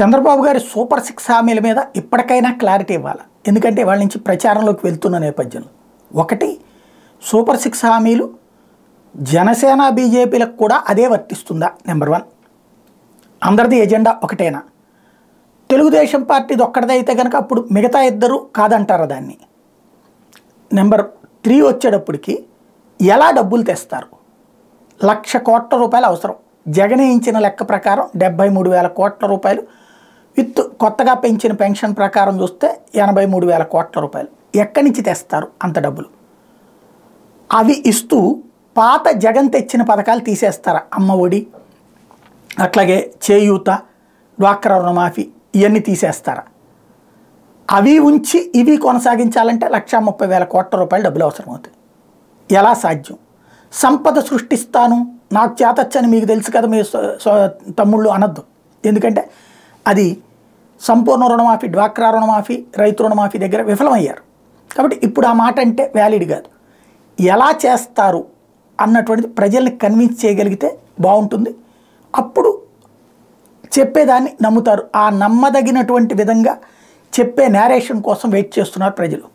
చంద్రబాబు గారి సూపర్ 6 హామీల మీద ఇప్పటికైనా క్లారిటీ ఇవ్వాలి. ఎందుకంటే వాళ్ళ నుంచి ప్రచారంలోకి వెళ్తున్న నేపథ్యంలో ఒకటి సూపర్ 6 హామీలు జనసేన బీజేపీలకు కూడా అదే వర్తిస్తుందా? నెంబర్ 1. అందరిది ఎజెండా ఒకటేనా? తెలుగుదేశం పార్టీది ఒక్కడిదైతే కనుక అప్పుడు మిగతా ఇద్దరు కాదంటారా దాన్ని? నెంబర్ 3 వచ్చేటప్పటికి ఎలా డబ్బులు తెస్తారు? 1,00,000 కోట్ల రూపాయలు అవసరం. జగన్ ఇచ్చిన లెక్క ప్రకారం 73,000 కోట్ల రూపాయలు విత్ కొత్తగా పెంచిన పెన్షన్ ప్రకారం చూస్తే 83,000 కోట్ల రూపాయలు. ఎక్కడి నుంచి తెస్తారు అంత డబ్బులు? అవి ఇస్తూ పాత జగన్ తెచ్చిన పథకాలు తీసేస్తారా? అమ్మ ఒడి, అట్లాగే చేయూత, డ్వాక్రా రుణమాఫీ ఇవన్నీ తీసేస్తారా? అవి ఉంచి ఇవి కొనసాగించాలంటే 1,30,000 కోట్ల రూపాయలు డబ్బులు అవసరం అవుతాయి. ఎలా సాధ్యం? సంపద సృష్టిస్తాను, నాకు చేతచ్చని మీకు తెలుసు కదా, మీ తమ్ముళ్ళు అనద్దు. ఎందుకంటే అది సంపూర్ణ రుణమాఫీ, డ్వాక్రా రుణమాఫీ, రైతు రుణమాఫీ దగ్గర విఫలమయ్యారు. కాబట్టి ఇప్పుడు ఆ మాట అంటే వ్యాలిడ్ కాదు. ఎలా చేస్తారు అన్నటువంటిది ప్రజల్ని కన్విన్స్ చేయగలిగితే బాగుంటుంది. అప్పుడు చెప్పేదాన్ని నమ్ముతారు. ఆ నమ్మదగినటువంటి విధంగా చెప్పే నేరేషన్ కోసం వెయిట్ చేస్తున్నారు ప్రజలు.